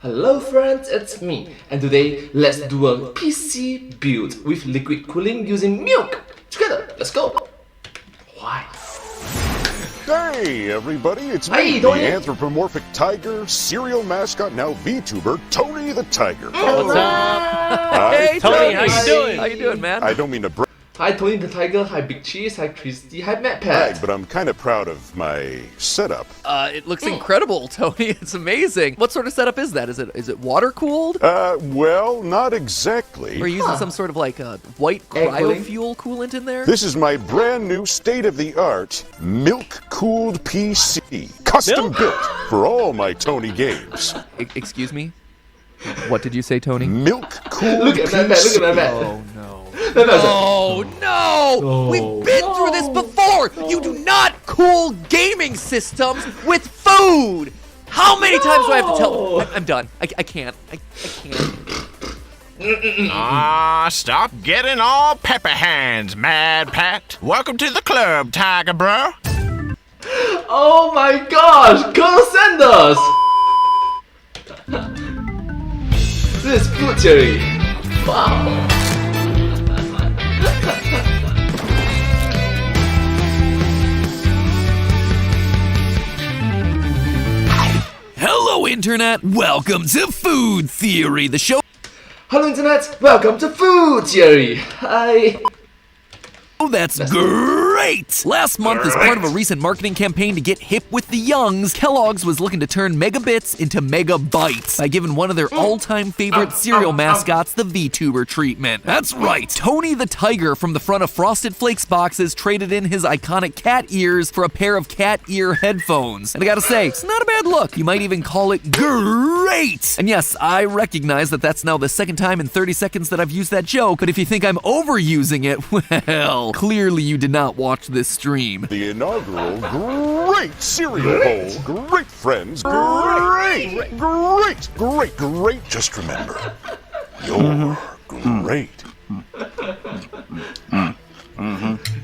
Hello friends, it's me, and today let's do a PC build with liquid cooling using milk. Together, let's go. Why? Hey everybody, it's Hey, me, the Tony. anthropomorphic tiger, serial mascot, now VTuber, Tony the Tiger. What's up? Hi, Hey, Tony, how you doing? How you doing, man? I don't mean to Hi Tony the Tiger, hi Big Cheese, hi Christy, hi brag, MacPad. but I'm kind of proud of my setup. It looks incredible, Tony. It's amazing. What sort of setup is that? Is it water cooled? Well, not exactly. Or are you using some sort of like a white Air cooling? cryofuel coolant in there? This is my brand new state-of-the-art milk-cooled PC, custom built for all my Tony games. Excuse me? What did you say, Tony? Milk-cooled Look at MacPad, PC. look at MacPad. Oh no. Oh No! We've been through this before! You do not cool gaming systems with food! How many times do I have to tell them? I'm done. I can't. I can't. Stop getting all pepper hands, Mad Pat. Welcome to the club, Tiger Bro. Oh my gosh, Colonel Sanders! This is food theory. Wow. Hello, Internet! Welcome to Food Theory, the show Hello Internet, welcome to Food Theory. Hi. that's great! Last month, as part of a recent marketing campaign to get hip with the youngs, Kellogg's was looking to turn megabits into megabytes by giving one of their all-time favorite cereal mascots the VTuber treatment. That's right! Tony the Tiger from the front of Frosted Flakes boxes traded in his iconic cat ears for a pair of cat ear headphones. And I gotta say, it's not a bad look. You might even call it great! And yes, I recognize that that's now the second time in 30 seconds that I've used that joke, but if you think I'm overusing it, well, clearly you did not watch this stream. The inaugural great cereal bowl. Great friends. Great. Just remember, you're great.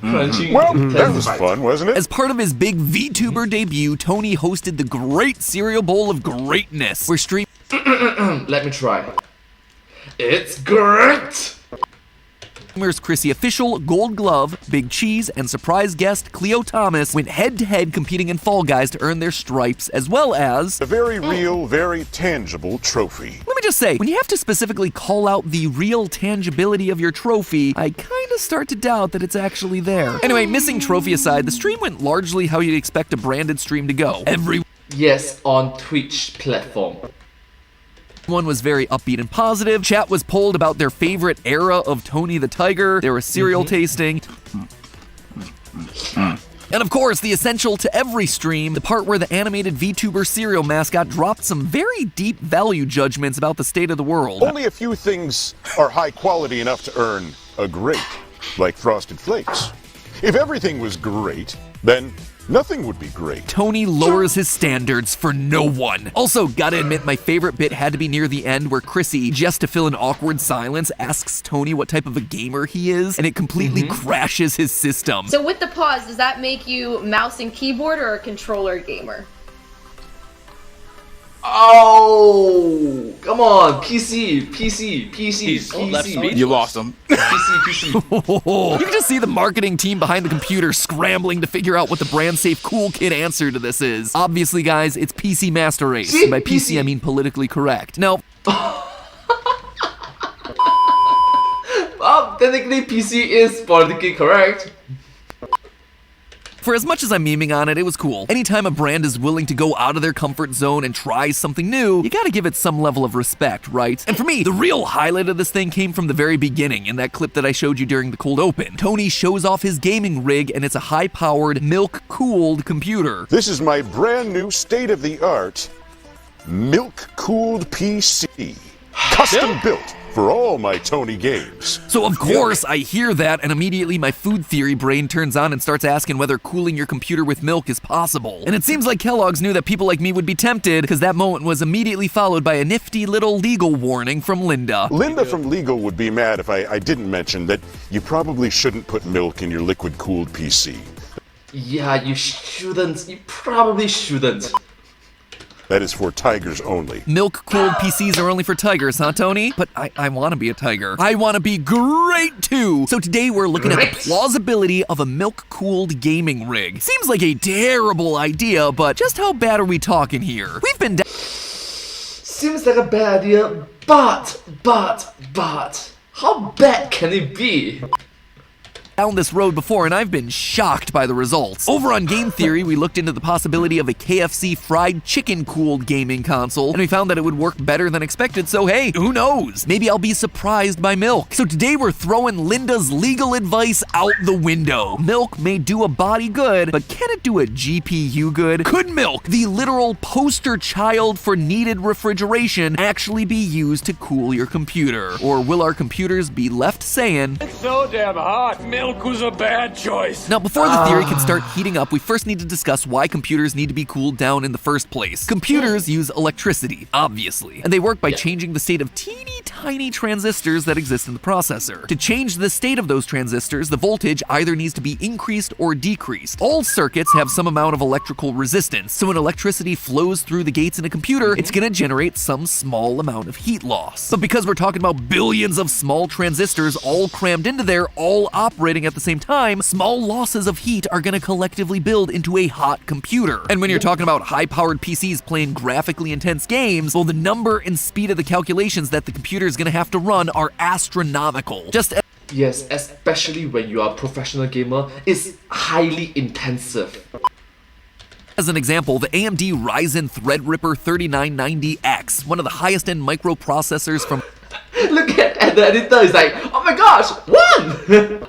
Crunching. Well, that was fun, wasn't it? As part of his big VTuber debut, Tony hosted the Great Cereal Bowl of Greatness, where Let me try. It's great! streamers Chrissy Official, Gold Glove, Big Cheese, and surprise guest Cleo Thomas went head-to-head competing in Fall Guys to earn their stripes, as well as... A very real, very tangible trophy. Let me just say, when you have to specifically call out the real tangibility of your trophy, I kinda start to doubt that it's actually there. Anyway, missing trophy aside, the stream went largely how you'd expect a branded stream to go. Everyone Yes, on Twitch platform. was very upbeat and positive. Chat was polled about their favorite era of Tony the Tiger. There was cereal tasting. And of course, the essential to every stream, the part where the animated VTuber cereal mascot dropped some very deep value judgments about the state of the world. Only a few things are high quality enough to earn a great, like Frosted Flakes. If everything was great, then nothing would be great. Tony lowers his standards for no one. Also, gotta admit, my favorite bit had to be near the end where Chrissy, just to fill an awkward silence, asks Tony what type of a gamer he is, and it completely crashes his system. So with the pause, does that make you mouse and keyboard or a controller gamer? Oh, come on, PC. You lost him. You can just see the marketing team behind the computer scrambling to figure out what the brand safe cool kid answer to this is. Obviously, guys, it's PC Master Race. And by PC, I mean politically correct. Now, Well, technically PC is politically correct. for as much as I'm memeing on it, it was cool. Anytime a brand is willing to go out of their comfort zone and try something new, you gotta give it some level of respect, right? And for me, the real highlight of this thing came from the very beginning in that clip that I showed you during the cold open. Tony shows off his gaming rig, and it's a high-powered, milk-cooled computer. This is my brand new state-of-the-art milk-cooled PC, custom built for all my Tony games. So of course I hear that, and immediately my food theory brain turns on and starts asking whether cooling your computer with milk is possible. And it seems like Kellogg's knew that people like me would be tempted, because that moment was immediately followed by a nifty little legal warning from Linda. Linda from Legal would be mad if I didn't mention that you probably shouldn't put milk in your liquid-cooled PC. Yeah, you shouldn't. You probably shouldn't. That is for tigers only. Milk-cooled PCs are only for tigers, huh, Tony? But I want to be a tiger. I want to be great, too! So today we're looking at the plausibility of a milk-cooled gaming rig. Seems like a terrible idea, but just how bad are we talking here? We've been Seems like a bad idea, but, how bad can it be? down this road before, and I've been shocked by the results. Over on Game Theory, we looked into the possibility of a KFC fried chicken-cooled gaming console, and we found that it would work better than expected, so hey, who knows? Maybe I'll be surprised by milk. So today we're throwing Linda's legal advice out the window. Milk may do a body good, but can it do a GPU good? Could milk, the literal poster child for needed refrigeration, actually be used to cool your computer? Or will our computers be left saying, "It's so damn hot. Milk was a bad choice." Now, before the theory can start heating up, we first need to discuss why computers need to be cooled down in the first place. Computers use electricity, obviously, and they work by changing the state of teeny tiny transistors that exist in the processor. To change the state of those transistors, the voltage either needs to be increased or decreased. All circuits have some amount of electrical resistance, so when electricity flows through the gates in a computer, it's gonna generate some small amount of heat loss. But because we're talking about billions of small transistors all crammed into there, all operating at the same time, small losses of heat are gonna collectively build into a hot computer. And when you're talking about high-powered PCs playing graphically intense games, well, the number and speed of the calculations that the computer is gonna have to run are astronomical. Yes, especially when you are a professional gamer, it's highly intensive. As an example, the AMD Ryzen Threadripper 3990X, one of the highest-end microprocessors from Look at the editor, it's like, oh my gosh, one!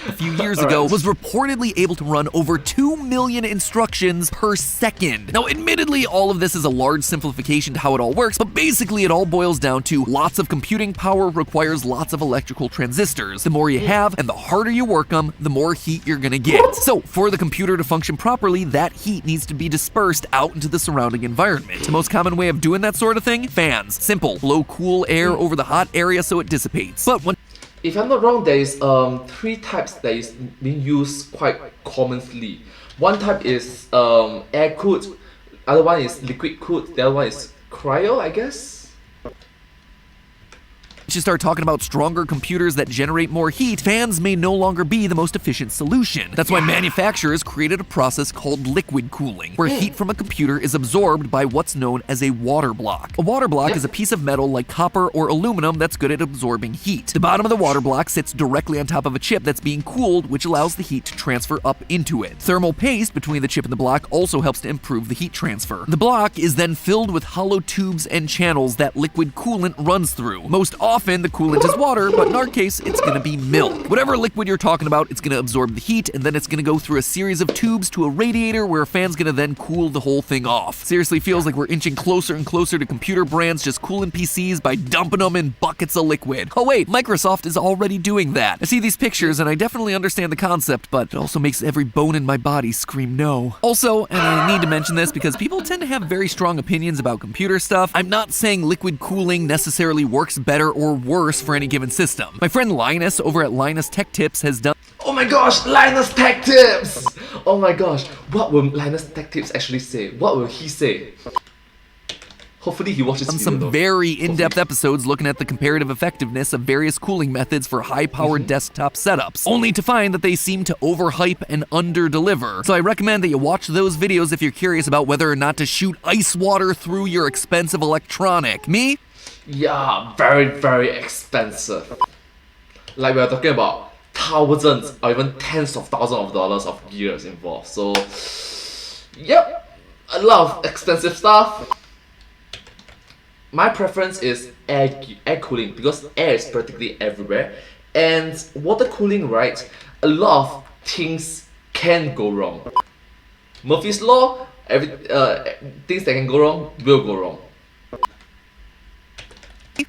a few years ago, was reportedly able to run over 2 million instructions per second. Now, admittedly, all of this is a large simplification to how it all works, but basically it all boils down to lots of computing power requires lots of electrical transistors. The more you have and the harder you work them, the more heat you're gonna get. So, for the computer to function properly, that heat needs to be dispersed out into the surrounding environment. The most common way of doing that sort of thing? Fans. Simple. Blow cool air over the hot area so it dissipates. But when If I'm not wrong, there is 3 types that is being used quite commonly. One type is air-cooled, other one is liquid-cooled, the other one is cryo, I guess? once you start talking about stronger computers that generate more heat, fans may no longer be the most efficient solution. That's why manufacturers created a process called liquid cooling, where heat from a computer is absorbed by what's known as a water block. A water block is a piece of metal like copper or aluminum that's good at absorbing heat. The bottom of the water block sits directly on top of a chip that's being cooled, which allows the heat to transfer up into it. Thermal paste between the chip and the block also helps to improve the heat transfer. The block is then filled with hollow tubes and channels that liquid coolant runs through. Most often, the coolant is water, but in our case, it's gonna be milk. Whatever liquid you're talking about, it's gonna absorb the heat, and then it's gonna go through a series of tubes to a radiator where a fan's gonna then cool the whole thing off. Seriously feels like we're inching closer and closer to computer brands just cooling PCs by dumping them in buckets of liquid. Oh wait, Microsoft is already doing that. I see these pictures and I definitely understand the concept, but it also makes every bone in my body scream no. Also, and I need to mention this because people tend to have very strong opinions about computer stuff, I'm not saying liquid cooling necessarily works better or worse for any given system. My friend Linus over at LinusTechTipsBe has done— Oh my gosh, LinusTechTips! Oh my gosh, what will LinusTechTips actually say? What will he say? Hopefully he watches this video some though. very in-depth episodes looking at the comparative effectiveness of various cooling methods for high-powered desktop setups, only to find that they seem to overhype and under-deliver. So I recommend that you watch those videos if you're curious about whether or not to shoot ice water through your expensive electronic. Me? Yeah, very, very expensive. Like we're talking about thousands or even tens of thousands of dollars of gears involved. So, yep, a lot of expensive stuff. My preference is air cooling because air is practically everywhere, and water cooling, right? A lot of things can go wrong. Murphy's law, things that can go wrong will go wrong.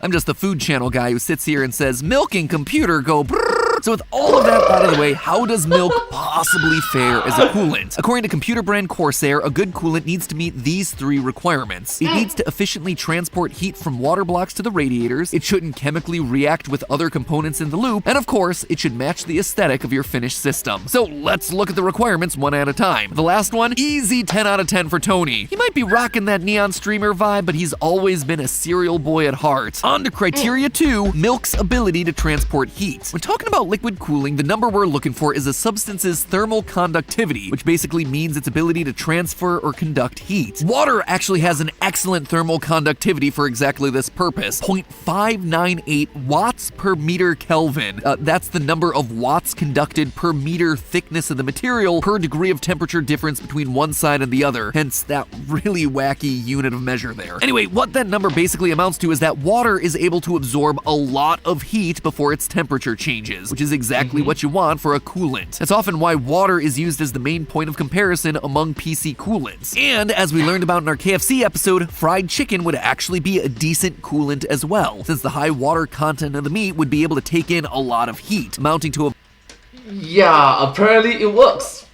I'm just the Food Channel guy who sits here and says, milk and computer go brrrr So with all of that out of the way, how does milk possibly fare as a coolant? According to computer brand Corsair, a good coolant needs to meet these 3 requirements. It needs to efficiently transport heat from water blocks to the radiators, it shouldn't chemically react with other components in the loop, and of course, it should match the aesthetic of your finished system. So let's look at the requirements one at a time. The last one, easy 10 out of 10 for Tony. He might be rocking that neon streamer vibe, but he's always been a cereal boy at heart. On to criteria 2, milk's ability to transport heat. When talking about liquid cooling, the number we're looking for is a substance's thermal conductivity, which basically means its ability to transfer or conduct heat. Water actually has an excellent thermal conductivity for exactly this purpose, 0.598 watts per meter Kelvin. That's the number of watts conducted per meter thickness of the material per degree of temperature difference between one side and the other, hence that really wacky unit of measure there. Anyway, what that number basically amounts to is that water is able to absorb a lot of heat before its temperature changes, which is exactly what you want for a coolant. That's often why water is used as the main point of comparison among PC coolants. And as we learned about in our KFC episode, fried chicken would actually be a decent coolant as well, since the high water content of the meat would be able to take in a lot of heat, amounting to Yeah, apparently it works.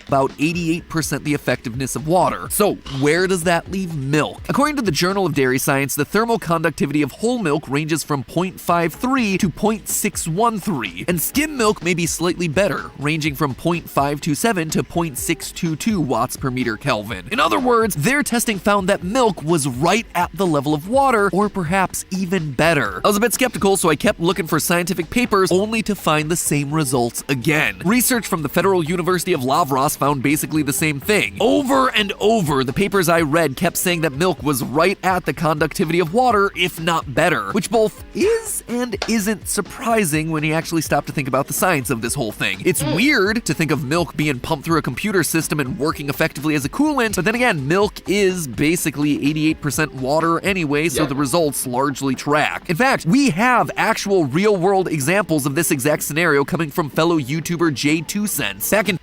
about 88% the effectiveness of water. So where does that leave milk? According to the Journal of Dairy Science, the thermal conductivity of whole milk ranges from 0.53 to 0.613, and skim milk may be slightly better, ranging from 0.527 to 0.622 watts per meter Kelvin. In other words, their testing found that milk was right at the level of water, or perhaps even better. I was a bit skeptical, so I kept looking for scientific papers, only to find the same results again. Research from the Federal University of Lavros found basically the same thing. Over and over, the papers I read kept saying that milk was right at the conductivity of water, if not better, which both is and isn't surprising when you actually stop to think about the science of this whole thing. It's weird to think of milk being pumped through a computer system and working effectively as a coolant, but then again, milk is basically 88% water anyway, so the results largely track. In fact, we have actual real-world examples of this exact scenario coming from fellow YouTuber J2Cents. Back in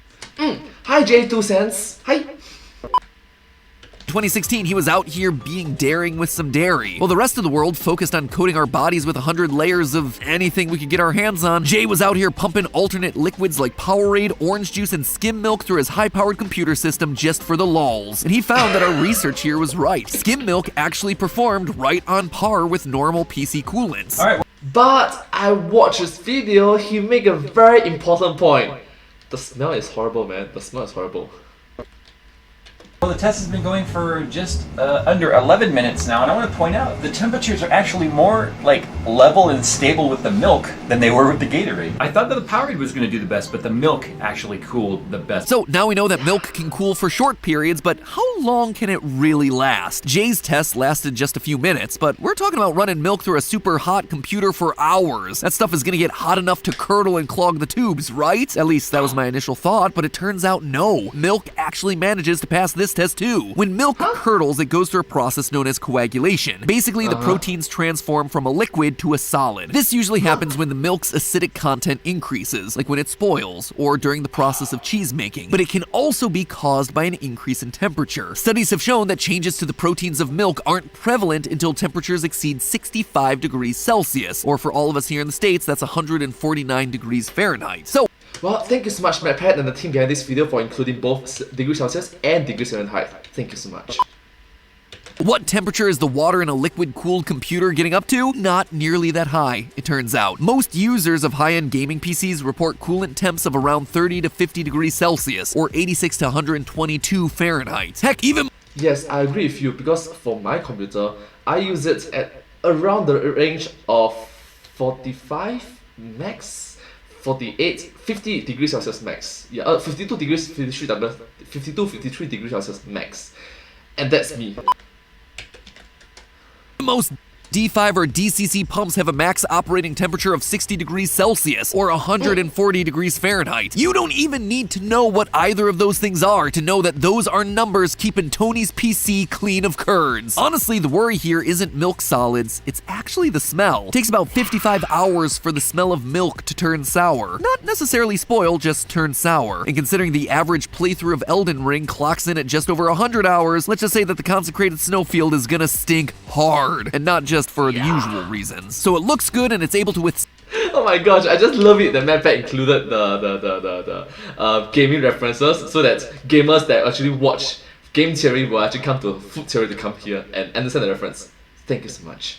Hi J2Cents. Hi. 2016, he was out here being daring with some dairy. While the rest of the world focused on coating our bodies with 100 layers of anything we could get our hands on, Jay was out here pumping alternate liquids like Powerade, orange juice, and skim milk through his high-powered computer system just for the lulz. And he found that our research here was right. Skim milk actually performed right on par with normal PC coolants. Alright. But I watched his video, he made a very important point. The smell is horrible, man. The smell is horrible. Well, the test has been going for just under 11 minutes now, and I want to point out the temperatures are actually more like level and stable with the milk than they were with the Gatorade. I thought that the Powerade was going to do the best, but the milk actually cooled the best. So now we know that milk can cool for short periods, but how long can it really last? Jay's test lasted just a few minutes, but we're talking about running milk through a super hot computer for hours. That stuff is going to get hot enough to curdle and clog the tubes, right? At least that was my initial thought, but it turns out no. Milk actually manages to pass this test too. When milk curdles, it goes through a process known as coagulation. Basically, the proteins transform from a liquid to a solid. This usually happens when the milk's acidic content increases, like when it spoils, or during the process of cheese making. But it can also be caused by an increase in temperature. Studies have shown that changes to the proteins of milk aren't prevalent until temperatures exceed 65 degrees Celsius, or for all of us here in the States, that's 149 degrees Fahrenheit. So, well, thank you so much, MadPat and the team behind this video for including both degrees Celsius and degrees Fahrenheit. Thank you so much. what temperature is the water in a liquid-cooled computer getting up to? Not nearly that high, it turns out. Most users of high-end gaming PCs report coolant temps of around 30 to 50 degrees Celsius, or 86 to 122 Fahrenheit. Heck, even... Yes, I agree with you, because for my computer, I use it at around the range of 45 max? 48, 50 degrees Celsius max. Yeah, 52 degrees, 53 degrees Celsius max. And that's me. Most D5 or DCC pumps have a max operating temperature of 60 degrees Celsius, or 140 degrees Fahrenheit. You don't even need to know what either of those things are to know that those are numbers keeping Tony's PC clean of curds. Honestly, the worry here isn't milk solids, it's actually the smell. It takes about 55 hours for the smell of milk to turn sour. Not necessarily spoil, just turn sour. And considering the average playthrough of Elden Ring clocks in at just over 100 hours, let's just say that the consecrated snowfield is gonna stink hard, and not just for the usual reasons. So it looks good and it's able to withstand... Oh my gosh, I just love it that MadPat included the gaming references so that gamers that actually watch Game Theory will actually come to Food Theory to come here and understand the reference. Thank you so much.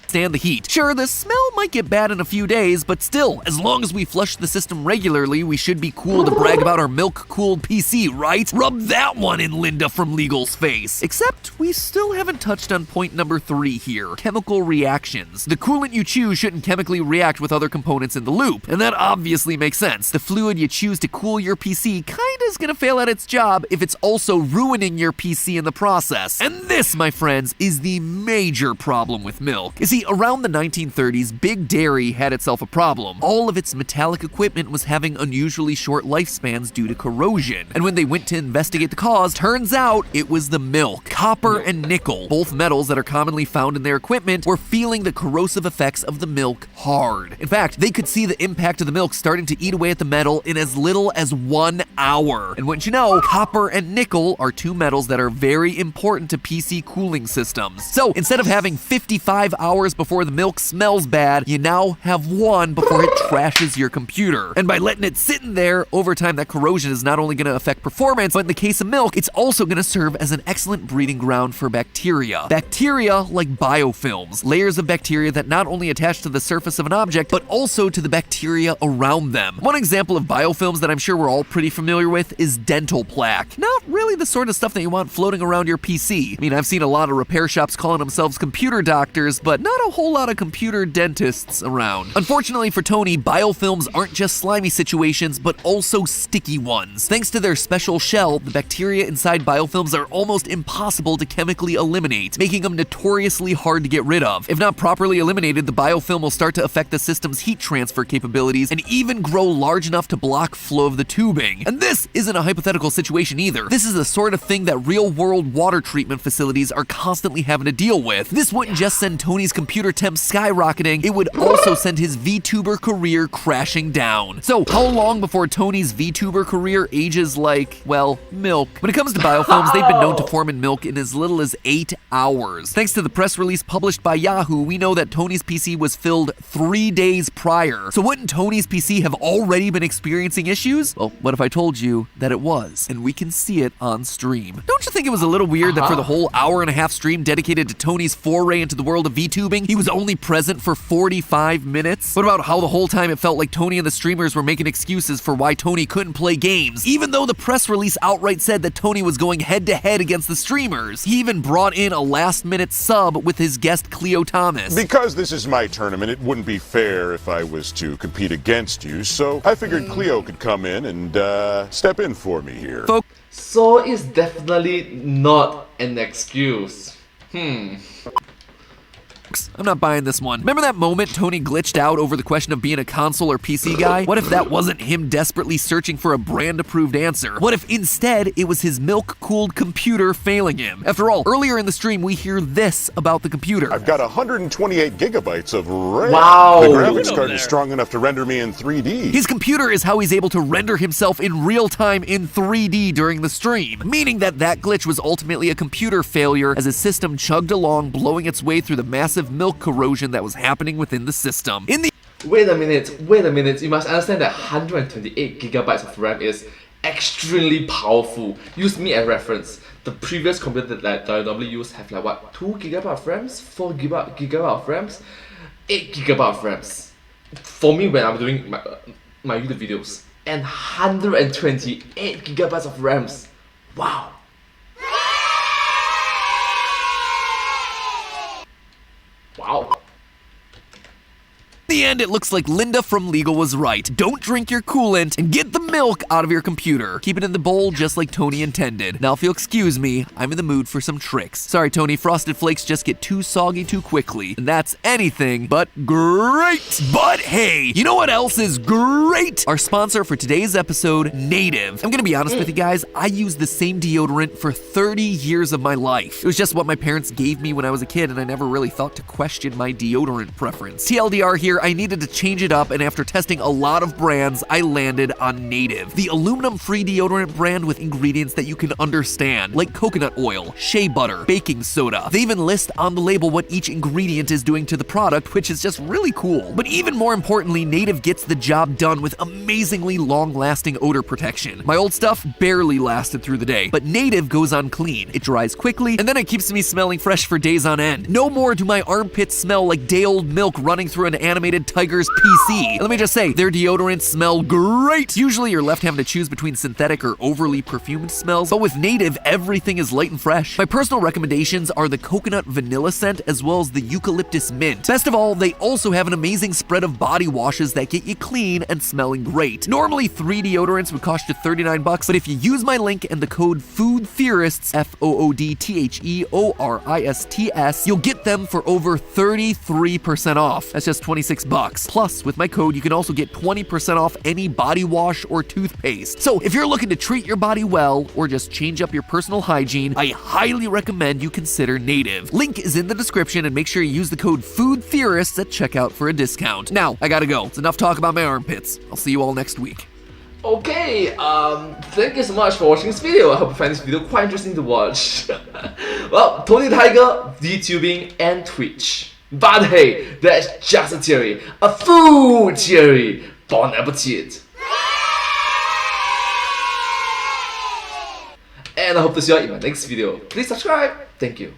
Stand the heat. Sure, the smell might get bad in a few days, but still, as long as we flush the system regularly, we should be cool to brag about our milk-cooled PC, right? Rub that one in Linda from Legal's face. Except, we still haven't touched on point number 3 here, chemical reactions. The coolant you choose shouldn't chemically react with other components in the loop, and that obviously makes sense. The fluid you choose to cool your PC kinda is gonna fail at its job if it's also ruining your PC in the process. And this, my friends, is the major problem with milk. You see, around the 1930s, Big Dairy had itself a problem. All of its metallic equipment was having unusually short lifespans due to corrosion. And when they went to investigate the cause, turns out it was the milk. Copper and nickel, both metals that are commonly found in their equipment, were feeling the corrosive effects of the milk hard. In fact, they could see the impact of the milk starting to eat away at the metal in as little as 1 hour. And wouldn't you know, copper and nickel are 2 metals that are very important to PC cooling systems. So instead of having 55 hours before the milk smells bad, you now have 1 before it trashes your computer. And by letting it sit in there, over time that corrosion is not only going to affect performance, but in the case of milk, it's also going to serve as an excellent breeding ground for bacteria. Bacteria like biofilms, layers of bacteria that not only attach to the surface of an object, but also to the bacteria around them. One example of biofilms that I'm sure we're all pretty familiar with is dental plaque. Not really the sort of stuff that you want floating around your PC. I mean, I've seen a lot of repair shops calling themselves computer doctors, but not a whole lot of computer dentists around. Unfortunately for Tony, biofilms aren't just slimy situations, but also sticky ones. Thanks to their special shell, the bacteria inside biofilms are almost impossible to chemically eliminate, making them notoriously hard to get rid of. If not properly eliminated, the biofilm will start to affect the system's heat transfer capabilities and even grow large enough to block flow of the tubing. And this isn't a hypothetical situation either. This is the sort of thing that real-world water treatment facilities are constantly having to deal with. This wouldn't just send Tony's computer temps skyrocketing, it would also send his VTuber career crashing down. So how long before Tony's VTuber career ages like, well, milk? When it comes to biofilms, they've been known to form in milk in as little as 8 hours. Thanks to the press release published by Yahoo, we know that Tony's PC was filled 3 days prior. So wouldn't Tony's PC have already been experiencing issues? Well, what if I told you that it was, and we can see it on stream? Don't you think it was a little weird that for the whole hour-and-a-half stream dedicated to Tony's foray into the world of VTubing, he was only present for 45 minutes? What about how the whole time it felt like Tony and the streamers were making excuses for why Tony couldn't play games, even though the press release outright said that Tony was going head-to-head against the streamers? He even brought in a last-minute sub with his guest Cleo Thomas. Because this is my tournament, it wouldn't be fair if I was to compete against you, so I figured Cleo could come in and step in for me here. So it's definitely not an excuse. I'm not buying this one. Remember that moment Tony glitched out over the question of being a console or PC guy? What if that wasn't him desperately searching for a brand-approved answer? What if instead it was his milk-cooled computer failing him? After all, earlier in the stream we hear this about the computer. I've got 128 gigabytes of RAM. Wow. The graphics card is strong enough to render me in 3D. His computer is how he's able to render himself in real time in 3D during the stream, meaning that that glitch was ultimately a computer failure as his system chugged along, blowing its way through the massive milk corrosion that was happening within the system. Wait a minute, you must understand that 128 gigabytes of RAM is extremely powerful. Use me as reference. The previous computer that I normally use have like what, 2 gigabyte of RAMs, 4 gigabyte of RAMs, 8 gigabyte of RAMs. For me when I'm doing my YouTube videos, and 128 gigabytes of RAMs. Wow. Wow. In the end, it looks like Linda from Legal was right. Don't drink your coolant and get the milk out of your computer. Keep it in the bowl just like Tony intended. Now if you'll excuse me, I'm in the mood for some tricks. Sorry Tony, Frosted Flakes just get too soggy too quickly. And that's anything but great. But hey, you know what else is great? Our sponsor for today's episode, Native. I'm gonna be honest with you guys, I used the same deodorant for 30 years of my life. It was just what my parents gave me when I was a kid and I never really thought to question my deodorant preference. TLDR here, I needed to change it up, and after testing a lot of brands, I landed on Native, the aluminum-free deodorant brand with ingredients that you can understand, like coconut oil, shea butter, baking soda. They even list on the label what each ingredient is doing to the product, which is just really cool. But even more importantly, Native gets the job done with amazingly long-lasting odor protection. My old stuff barely lasted through the day, but Native goes on clean. It dries quickly, and then it keeps me smelling fresh for days on end. No more do my armpits smell like day-old milk running through an animated tiger's PC. Let me just say, their deodorants smell great! Usually you're left having to choose between synthetic or overly perfumed smells, but with Native, everything is light and fresh. My personal recommendations are the coconut vanilla scent as well as the eucalyptus mint. Best of all, they also have an amazing spread of body washes that get you clean and smelling great. Normally 3 deodorants would cost you $39, but if you use my link and the code FOODTheorists, FOODTHEORISTS, you'll get them for over 33% off. That's just $26. Plus, with my code, you can also get 20% off any body wash or toothpaste. So if you're looking to treat your body well or just change up your personal hygiene, I highly recommend you consider Native. Link is in the description, and make sure you use the code FOODTheorists at checkout for a discount. Now, I gotta go. It's enough talk about my armpits. I'll see you all next week. Okay, thank you so much for watching this video. I hope you find this video quite interesting to watch. Well, Tony Tiger, DTubing, and Twitch. But hey, that's just a theory. A food theory. Bon appetit. And I hope to see you all in my next video. Please subscribe. Thank you.